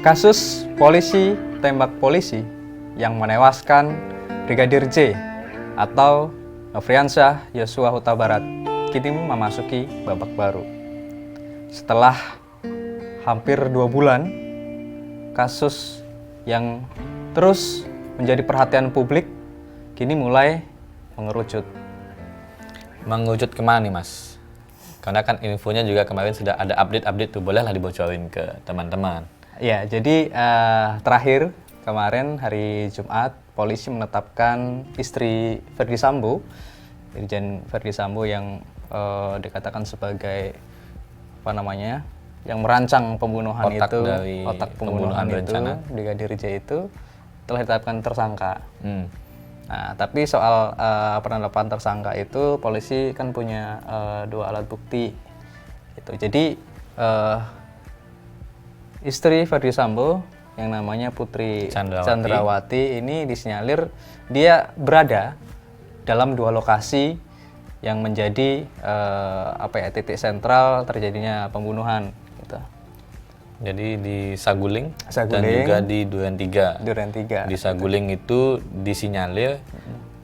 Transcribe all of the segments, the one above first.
Kasus polisi tembak polisi yang menewaskan Brigadir J atau Nofriansyah Yosua Huta Barat kini memasuki babak baru. Setelah hampir 2 bulan, kasus yang terus menjadi perhatian publik kini mulai mengerucut. Mengerucut kemana nih Mas? Karena kan infonya juga kemarin sudah ada update tuh, bolehlah dibocorin ke teman-teman. Ya, jadi terakhir kemarin hari Jumat, polisi menetapkan istri Ferdy Sambo, Irjen Ferdy Sambo yang dikatakan sebagai yang merancang pembunuhan otak pembunuhan itu, Brigadir J itu telah ditetapkan tersangka. Nah, tapi soal penetapan tersangka itu polisi kan punya 2 alat bukti. Gitu. Jadi istri Ferdy Sambo yang namanya Putri Chandrawati ini disinyalir dia berada dalam 2 lokasi yang menjadi titik sentral terjadinya pembunuhan. Gitu. Jadi di Saguling dan juga di Duren 3. Di Saguling itu disinyalir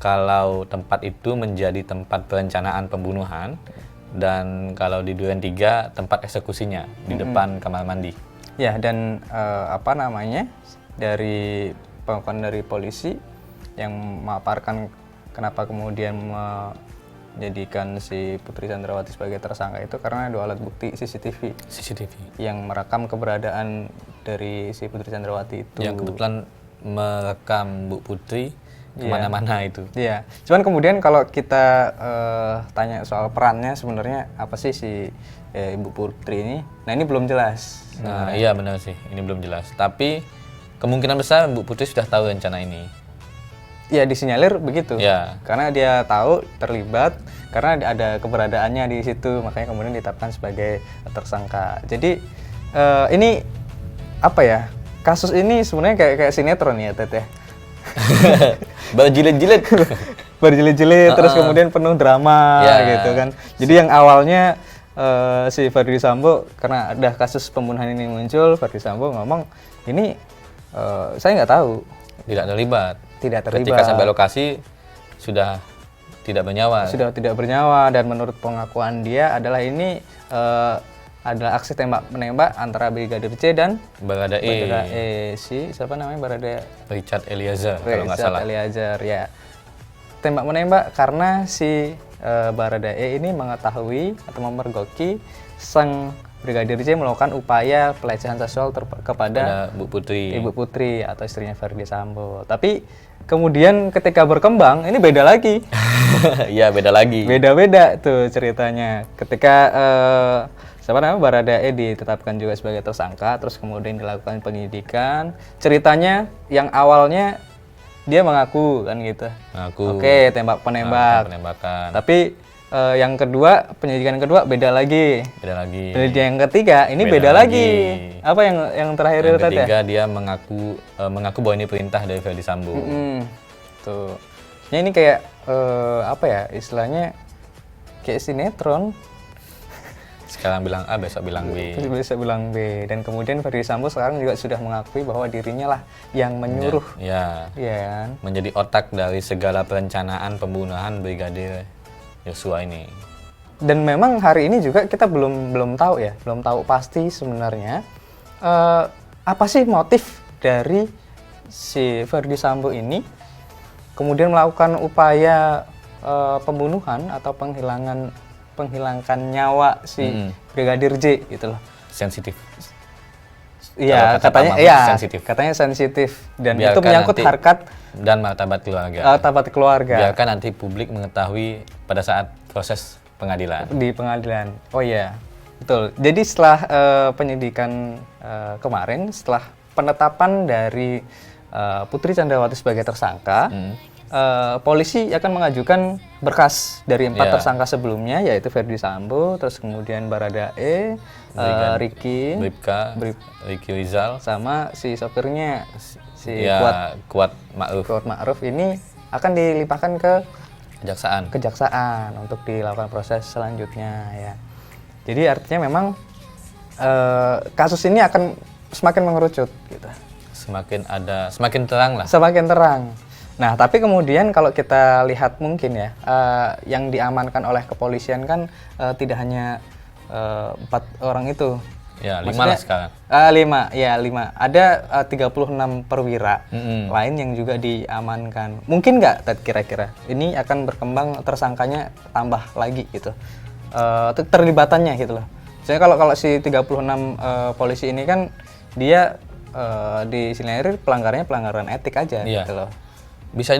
kalau tempat itu menjadi tempat perencanaan pembunuhan, dan kalau di Duren 3 tempat eksekusinya di depan kamar mandi. Ya, dan dari pengakuan dari polisi yang memaparkan kenapa kemudian menjadikan si Putri Chandrawati sebagai tersangka itu karena 2 alat bukti CCTV yang merekam keberadaan dari si Putri Chandrawati itu. Yang kebetulan merekam Bu Putri kemana-mana itu. Iya. Cuman kemudian kalau kita tanya soal perannya sebenarnya apa sih si Ibu Putri ini? Nah, ini belum jelas. Nah, iya benar sih, ini belum jelas. Tapi kemungkinan besar Bu Putri sudah tahu rencana ini. Ya, disinyalir begitu. Ya. Karena dia tahu terlibat, karena ada keberadaannya di situ, makanya kemudian ditetapkan sebagai tersangka. Jadi ini kasus ini sebenarnya kayak sinetron ya, Teteh. Berjilid-jilid. Berjilid-jilid, terus kemudian penuh drama gitu kan. Jadi yang awalnya si Ferdy Sambo, karena ada kasus pembunuhan ini muncul, Ferdy Sambo ngomong, ini saya nggak tahu. Tidak terlibat. Ketika sampai lokasi sudah tidak bernyawa. Dan menurut pengakuan dia adalah ini adalah aksi tembak-menembak antara Brigadir J dan Baradae. Richard Eliezer kalau nggak salah. Ya. Tembak-menembak karena si Baradae ini mengetahui atau memergoki sang Brigadir J melakukan upaya pelecehan seksual kepada Ibu Putri atau istrinya Ferdy Sambo. Tapi kemudian ketika berkembang ini beda lagi. Iya, beda lagi. Beda-beda tuh ceritanya. Ketika Baradae ditetapkan juga sebagai tersangka, terus kemudian dilakukan penyidikan. Ceritanya yang awalnya dia mengaku kan gitu. Oke, penembakan. Tapi yang kedua, penyidikan kedua beda lagi. Penyidikan yang ketiga ini beda lagi. Apa yang terakhir itu tadi? Yang ketiga dia mengaku bahwa ini perintah dari Ferdy Sambo. Tuh. Ya, ini kayak istilahnya kayak sinetron. Sekarang bilang A, besok bilang B. Dan kemudian Ferdy Sambo sekarang juga sudah mengakui bahwa dirinya lah yang menyuruh. Ya. Kan? Menjadi otak dari segala perencanaan pembunuhan Brigadir Yosua ini. Dan memang hari ini juga kita belum tahu pasti sebenarnya apa sih motif dari si Ferdy Sambo ini kemudian melakukan upaya pembunuhan atau penghilangkan nyawa si Brigadir J gitu loh. Sensitif. Iya, katanya sensitif dan biarkan itu menyangkut harkat dan martabat keluarga. Biarkan nanti publik mengetahui pada saat proses pengadilan. Di pengadilan. Oh iya, betul. Jadi setelah penyidikan kemarin, setelah penetapan dari Putri Chandrawati sebagai tersangka, polisi akan mengajukan berkas dari 4 tersangka sebelumnya, yaitu Ferdy Sambo, terus kemudian Baradae, Ricky Rizal, sama si sopirnya Kuat Ma'ruf ini akan dilimpahkan ke kejaksaan untuk dilakukan proses selanjutnya ya. Jadi artinya memang kasus ini akan semakin mengerucut gitu. Semakin terang lah. Semakin terang. Nah, tapi kemudian kalau kita lihat mungkin ya, yang diamankan oleh kepolisian kan tidak hanya 4 orang itu. Ya, 5 lah sekarang. 5. Ada 36 perwira lain yang juga diamankan. Mungkin nggak kira-kira ini akan berkembang tersangkanya tambah lagi gitu. Terlibatannya gitu loh. Misalnya kalau si 36 polisi ini kan dia disinyalir pelanggaran etik aja gitu loh. Bisa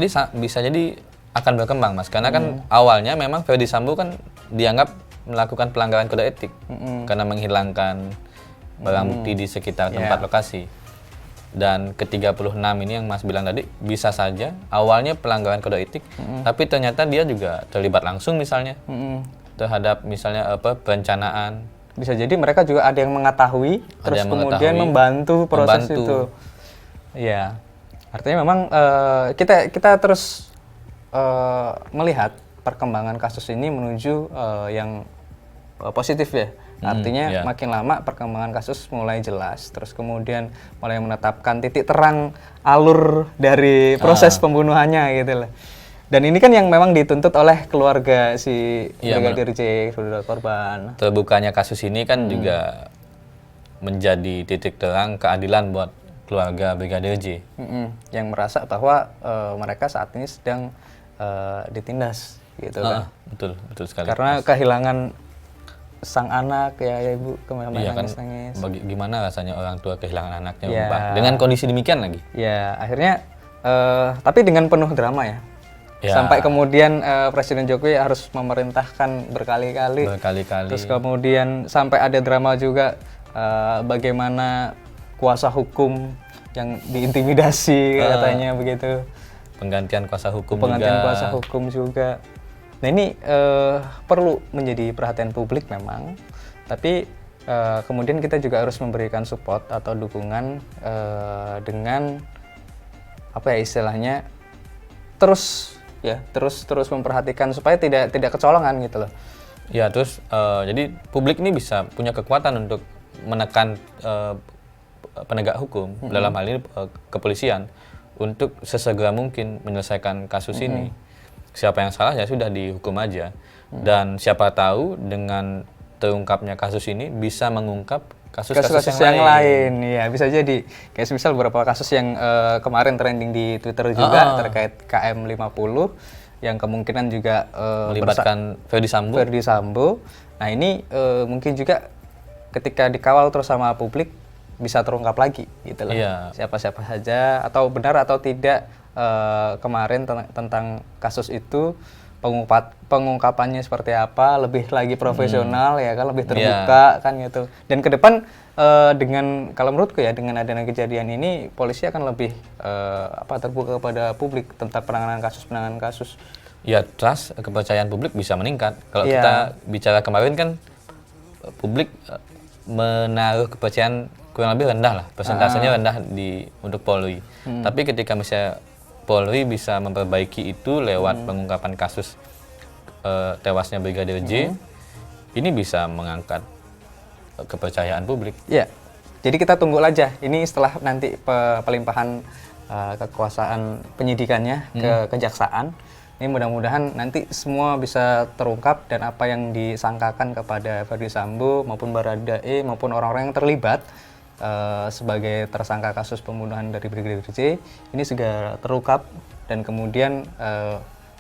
jadi akan berkembang, Mas, karena kan awalnya memang Ferdy Sambo kan dianggap melakukan pelanggaran kode etik karena menghilangkan barang bukti di sekitar tempat lokasi. Dan ke-36 ini yang Mas bilang tadi bisa saja awalnya pelanggaran kode etik, tapi ternyata dia juga terlibat langsung misalnya terhadap misalnya perencanaan. Bisa jadi mereka juga ada yang mengetahui, terus kemudian membantu proses itu. Iya. Artinya memang kita terus melihat perkembangan kasus ini menuju yang positif ya. Artinya makin lama perkembangan kasus mulai jelas, terus kemudian mulai menetapkan titik terang alur dari proses pembunuhannya gitu lah. Dan ini kan yang memang dituntut oleh keluarga si Brigadir J, saudara korban. Terbukanya kasus ini kan juga menjadi titik terang keadilan buat keluarga Brigadir J. Yang merasa bahwa mereka saat ini sedang ditindas gitu kan. Betul sekali. Karena kehilangan sang anak ya ibu, kemarin nangis. Gimana rasanya orang tua kehilangan anaknya dengan kondisi demikian lagi? Ya akhirnya tapi dengan penuh drama ya. Sampai kemudian Presiden Jokowi harus memerintahkan berkali-kali. Terus kemudian sampai ada drama juga bagaimana kuasa hukum yang diintimidasi katanya begitu. Penggantian kuasa hukum juga. Nah ini perlu menjadi perhatian publik memang, tapi kemudian kita juga harus memberikan support atau dukungan dengan apa ya istilahnya terus memperhatikan supaya tidak kecolongan gitu loh. Ya terus jadi publik ini bisa punya kekuatan untuk menekan penegak hukum dalam hal ini kepolisian untuk sesegera mungkin menyelesaikan kasus ini. Siapa yang salah ya sudah dihukum aja. Dan siapa tahu dengan terungkapnya kasus ini bisa mengungkap kasus-kasus yang lain. Iya, bisa jadi. Kayak misal beberapa kasus yang kemarin trending di Twitter juga terkait KM50 yang kemungkinan juga melibatkan Ferdy Sambo. Nah, ini mungkin juga ketika dikawal terus sama publik bisa terungkap lagi gitu loh. Siapa-siapa saja atau benar atau tidak kemarin tentang kasus itu pengungkapannya seperti apa, lebih lagi profesional ya kan, lebih terbuka kan gitu. Dan ke depan dengan kalau menurutku ya dengan adanya kejadian ini polisi akan lebih terbuka kepada publik tentang penanganan kasus. Ya, trust kepercayaan publik bisa meningkat. Kalau kita bicara kemarin kan publik menaruh kepercayaan kurang lebih rendah lah, persentasenya rendah untuk Polri. Tapi ketika misalnya Polri bisa memperbaiki itu lewat pengungkapan kasus tewasnya Brigadir J, ini bisa mengangkat kepercayaan publik. Ya, jadi kita tunggu aja. Ini setelah nanti pelimpahan kekuasaan penyidikannya ke kejaksaan. Ini mudah-mudahan nanti semua bisa terungkap dan apa yang disangkakan kepada Ferdy Sambo maupun Baradae maupun orang-orang yang terlibat sebagai tersangka kasus pembunuhan dari Brigadir J ini segera terungkap dan kemudian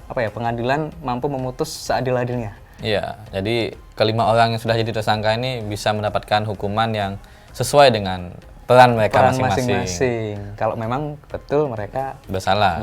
pengadilan mampu memutus seadil-adilnya. Iya, jadi kelima orang yang sudah jadi tersangka ini bisa mendapatkan hukuman yang sesuai dengan peran mereka masing-masing. Kalau memang betul mereka bersalah.